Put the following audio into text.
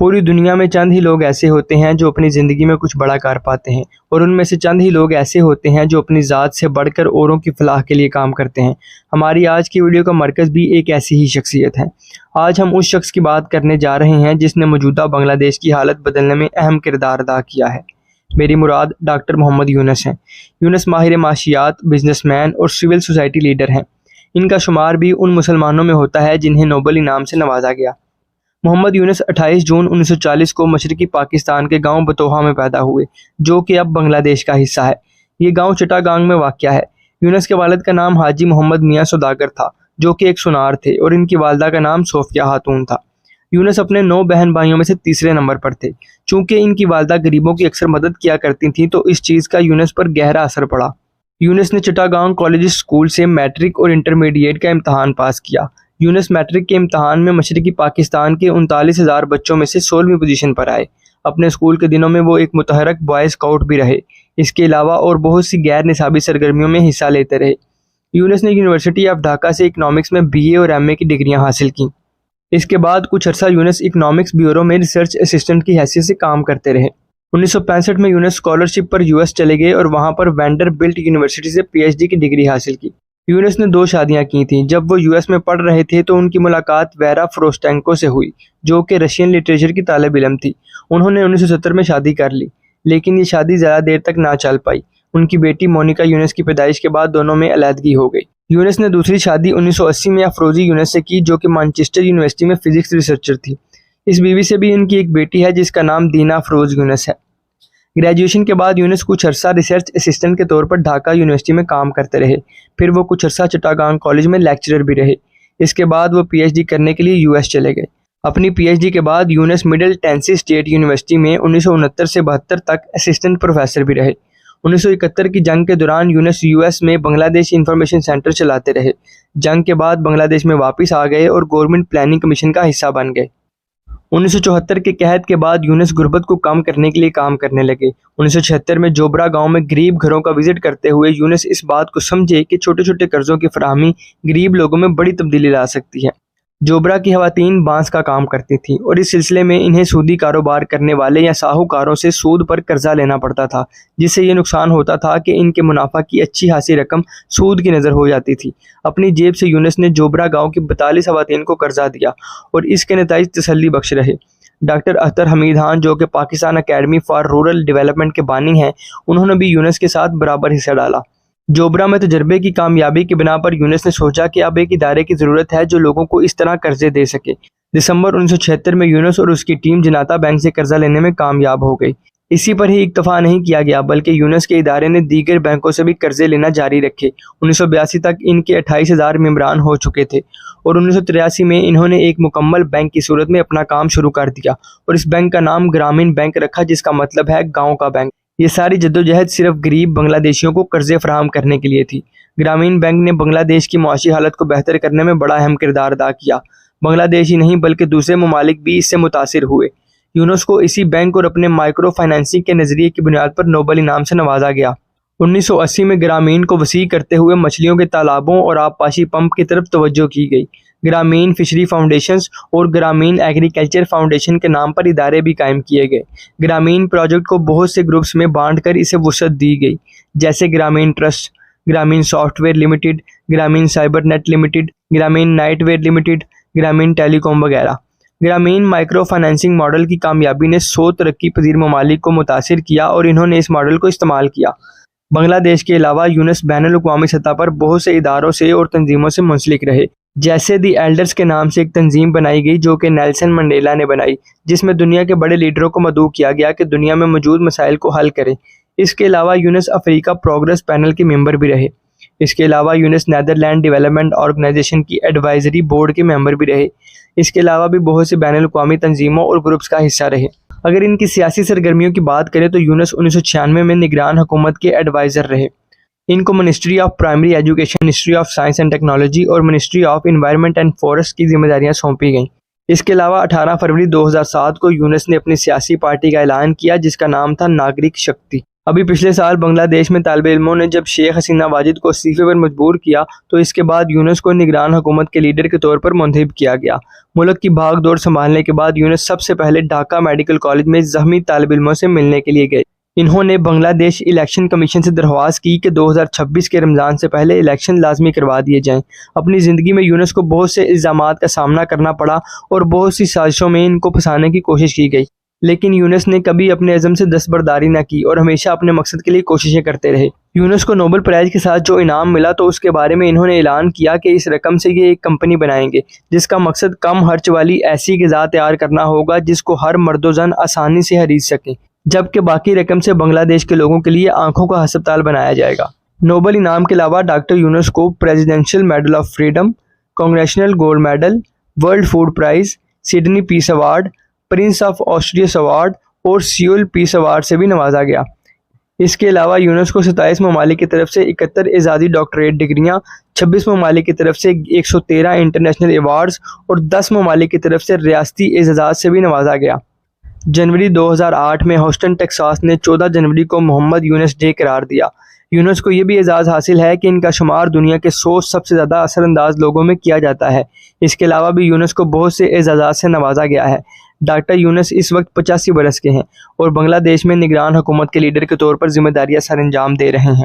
پوری دنیا میں چند ہی لوگ ایسے ہوتے ہیں جو اپنی زندگی میں کچھ بڑا کر پاتے ہیں، اور ان میں سے چند ہی لوگ ایسے ہوتے ہیں جو اپنی ذات سے بڑھ کر اوروں کی فلاح کے لیے کام کرتے ہیں۔ ہماری آج کی ویڈیو کا مرکز بھی ایک ایسی ہی شخصیت ہے۔ آج ہم اس شخص کی بات کرنے جا رہے ہیں جس نے موجودہ بنگلہ دیش کی حالت بدلنے میں اہم کردار ادا کیا ہے۔ میری مراد ڈاکٹر محمد یونس ہیں۔ یونس ماہر معاشیات، بزنس مین اور سول سوسائٹی لیڈر ہیں۔ ان کا شمار بھی ان مسلمانوں میں ہوتا ہے جنہیں نوبل انعام سے نوازا گیا۔ محمد یونس 28 جون 1940 کو مشرقی پاکستان کے گاؤں بتوہا میں پیدا ہوئے، جو کہ اب بنگلہ دیش کا حصہ ہے۔ یہ گاؤں چٹاگانگ میں واقع ہے۔ یونس کے والد کا نام حاجی محمد میاں سوداگر تھا، جو کہ ایک سونار تھے، اور ان کی والدہ کا نام صوفیہ خاتون تھا۔ یونس اپنے 9 بہن بھائیوں میں سے تیسرے نمبر پر تھے۔ چونکہ ان کی والدہ غریبوں کی اکثر مدد کیا کرتی تھیں تو اس چیز کا یونس پر گہرا اثر پڑا۔ یونس نے چٹاگانگ کالج اسکول سے میٹرک اور انٹرمیڈیٹ کا امتحان پاس کیا۔ یونس میٹرک کے امتحان میں مشرقی پاکستان کے 39,000 بچوں میں سے 16ویں پوزیشن پر آئے۔ اپنے اسکول کے دنوں میں وہ ایک متحرک بوائے اسکاؤٹ بھی رہے۔ اس کے علاوہ اور بہت سی غیر نصابی سرگرمیوں میں حصہ لیتے رہے۔ یونس نے یونیورسٹی آف ڈھاکہ سے اکنامکس میں BA اور MA کی ڈگریاں حاصل کیں۔ اس کے بعد کچھ عرصہ یونس اکنامکس بیورو میں ریسرچ اسسٹنٹ کی حیثیت سے کام کرتے رہے۔ 1965 میں یونس اسکالرشپ پر US چلے گئے اور وہاں پر وینڈر بلٹ یونیورسٹی سے PhD کی ڈگری حاصل کی۔ یونس نے 2 شادیاں کی تھیں۔ جب وہ US میں پڑھ رہے تھے تو ان کی ملاقات ویرا فروسٹینکو سے ہوئی، جو کہ رشین لٹریچر کی طالب علم تھی۔ انہوں نے 1970 میں شادی کر لی، لیکن یہ شادی زیادہ دیر تک نہ چل پائی۔ ان کی بیٹی مونیکا یونس کی پیدائش کے بعد دونوں میں علیحدگی ہو گئی۔ یونس نے دوسری شادی 1980 میں افروزی یونس سے کی، جو کہ مانچسٹر یونیورسٹی میں فزکس ریسرچر تھی۔ اس بیوی سے بھی ان کی ایک بیٹی ہے جس کا نام دینا افروز یونس ہے۔ گریجویشن کے بعد یونس کچھ عرصہ ریسرچ اسسٹنٹ کے طور پر ڈھاکہ یونیورسٹی میں کام کرتے رہے۔ پھر وہ کچھ عرصہ چٹاگانگ کالج میں لیکچرر بھی رہے۔ اس کے بعد وہ PhD کرنے کے لیے US چلے گئے۔ اپنی PhD کے بعد یونس مڈل ٹینسی اسٹیٹ یونیورسٹی میں 1969 سے 72 تک اسسٹنٹ پروفیسر بھی رہے۔ 1971 کی جنگ کے دوران یونس US میں بنگلہ دیش انفارمیشن سینٹر چلاتے رہے۔ جنگ کے بعد بنگلہ دیش میں واپس آ گئے اور گورنمنٹ پلاننگ کمیشن کا حصہ بن گئے۔ 1974 کے قحط کے بعد یونس غربت کو کم کرنے کے لیے کام کرنے لگے۔ 1976 میں جوبرا گاؤں میں غریب گھروں کا وزٹ کرتے ہوئے یونس اس بات کو سمجھے کہ چھوٹے چھوٹے قرضوں کی فراہمی غریب لوگوں میں بڑی تبدیلی لا سکتی ہے۔ جوبرا کی خواتین بانس کا کام کرتی تھیں اور اس سلسلے میں انہیں سودی کاروبار کرنے والے یا ساہوکاروں سے سود پر قرضہ لینا پڑتا تھا، جس سے یہ نقصان ہوتا تھا کہ ان کے منافع کی اچھی خاصی رقم سود کی نظر ہو جاتی تھی۔ اپنی جیب سے یونس نے جوبرا گاؤں کی 42 خواتین کو قرضہ دیا اور اس کے نتائج تسلی بخش رہے۔ ڈاکٹر اختر حمید خان، جو کہ Pakistan academy for rural development کے بانی ہیں، انہوں نے بھی یونس کے ساتھ برابر حصہ ڈالا۔ جوبرا میں تجربے کی کامیابی کی بنا پر یونس نے سوچا کہ اب ایک ادارے کی ضرورت ہے جو لوگوں کو اس طرح قرضے دے سکے۔ دسمبر 1976 میں یونس اور اس کی ٹیم جناتا بینک سے قرضہ لینے میں کامیاب ہو گئی۔ اسی پر ہی اکتفا نہیں کیا گیا بلکہ یونس کے ادارے نے دیگر بینکوں سے بھی قرضے لینا جاری رکھے۔ 1982 تک ان کے 28,000 ممبران ہو چکے تھے اور 1983 میں انہوں نے ایک مکمل بینک کی صورت میں اپنا کام شروع کر دیا اور اس بینک کا نام گرامین بینک رکھا، جس کا مطلب ہے گاؤں کا بینک۔ یہ ساری جدوجہد صرف غریب بنگلہ دیشیوں کو قرضے فراہم کرنے کے لیے تھی۔ گرامین بینک نے بنگلہ دیش کی معاشی حالت کو بہتر کرنے میں بڑا اہم کردار ادا کیا۔ بنگلہ دیش ہی نہیں بلکہ دوسرے ممالک بھی اس سے متاثر ہوئے۔ یونس کو اسی بینک اور اپنے مائکرو فائنانسنگ کے نظریے کی بنیاد پر نوبل انعام سے نوازا گیا۔ 1980 میں گرامین کو وسیع کرتے ہوئے مچھلیوں کے تالابوں اور آبپاشی پمپ کی طرف توجہ کی گئی۔ گرامین فشری فاؤنڈیشنز اور گرامین ایگریکلچر فاؤنڈیشن کے نام پر ادارے بھی قائم کیے گئے۔ گرامین پروجیکٹ کو بہت سے گروپس میں بانٹ کر اسے وسعت دی گئی، جیسے Grameen trust, Grameen software limited, Grameen cyber net limited, Grameen knitwear limited, Grameen telecom وغیرہ۔ گرامین مائکرو فائنانسنگ ماڈل کی کامیابی نے 100 ترقی پذیر ممالک کو متاثر کیا اور انہوں نے اس ماڈل کو استعمال کیا۔ بنگلہ دیش کے علاوہ یونس بین الاقوامی سطح پر بہت سے اداروں سے اور تنظیموں سے منسلک رہے، جیسے دی ایلڈرز کے نام سے ایک تنظیم بنائی گئی جو کہ نیلسن منڈیلا نے بنائی، جس میں دنیا کے بڑے لیڈروں کو مدعو کیا گیا کہ دنیا میں موجود مسائل کو حل کریں۔ اس کے علاوہ یونس افریقہ پروگریس پینل کے ممبر بھی رہے۔ اس کے علاوہ یونس نیدرلینڈ ڈیولپمنٹ آرگنائزیشن کی ایڈوائزری بورڈ کے ممبر بھی رہے۔ اس کے علاوہ بھی بہت سی بین الاقوامی تنظیموں اور گروپس کا حصہ رہے۔ اگر ان کی سیاسی سرگرمیوں کی بات کریں تو یونس 1996 میں نگران حکومت کے ایڈوائزر رہے۔ ان کو ministry of primary education, ministry of science and technology اور ministry of environment and forest کی ذمہ داریاں سونپی گئیں۔ اس کے علاوہ 18 فروری 2007 کو یونس نے اپنی سیاسی پارٹی کا اعلان کیا جس کا نام تھا ناگرک شکتی۔ ابھی پچھلے سال بنگلہ دیش میں طالب علموں نے جب شیخ حسینہ واجد کو استعفے پر مجبور کیا تو اس کے بعد یونس کو نگران حکومت کے لیڈر کے طور پر منتخب کیا گیا۔ ملک کی بھاگ دوڑ سنبھالنے کے بعد یونس سب سے پہلے ڈھاکہ میڈیکل کالج میں زخمی طالب علموں سے ملنے کے لیے گئے۔ انہوں نے بنگلہ دیش الیکشن کمیشن سے درخواست کی کہ 2026 کے رمضان سے پہلے الیکشن لازمی کروا دیے جائیں۔ اپنی زندگی میں یونس کو بہت سے الزامات کا سامنا کرنا پڑا اور بہت سی سازشوں میں ان کو پھنسانے کی کوشش کی گئی، لیکن یونس نے کبھی اپنے عزم سے دستبرداری نہ کی اور ہمیشہ اپنے مقصد کے لیے کوششیں کرتے رہے۔ یونس کو نوبل پرائز کے ساتھ جو انعام ملا تو اس کے بارے میں انہوں نے اعلان کیا کہ اس رقم سے یہ ایک کمپنی بنائیں گے جس کا مقصد کم خرچ والی ایسی غذا تیار کرنا ہوگا جس کو ہر مرد و زن آسانی سے خرید سکیں، جبکہ باقی رقم سے بنگلہ دیش کے لوگوں کے لیے آنکھوں کا ہسپتال بنایا جائے گا۔ نوبل انعام کے علاوہ ڈاکٹر یونس کو presidential medal of freedom, congressional gold medal, world food prize, Sydney peace award, prince of Asturias award اور سیول پیس ایوارڈ سے بھی نوازا گیا۔ اس کے علاوہ یونس کو 27 ممالک کی طرف سے 71 اعزازی ڈاکٹریٹ ڈگریاں، 26 ممالک کی طرف سے 113 انٹرنیشنل ایوارڈز اور 10 ممالک کی طرف سے ریاستی اعزازات سے بھی نوازا گیا۔ جنوری 2008 میں ہیوسٹن ٹیکساس نے 14 جنوری کو محمد یونس ڈے قرار دیا۔ یونس کو یہ بھی اعزاز حاصل ہے کہ ان کا شمار دنیا کے 100 سب سے زیادہ اثر انداز لوگوں میں کیا جاتا ہے۔ اس کے علاوہ بھی یونس کو بہت سے اعزازات سے نوازا گیا ہے۔ ڈاکٹر یونس اس وقت 85 برس کے ہیں اور بنگلہ دیش میں نگران حکومت کے لیڈر کے طور پر ذمہ داریاں سر انجام دے رہے ہیں۔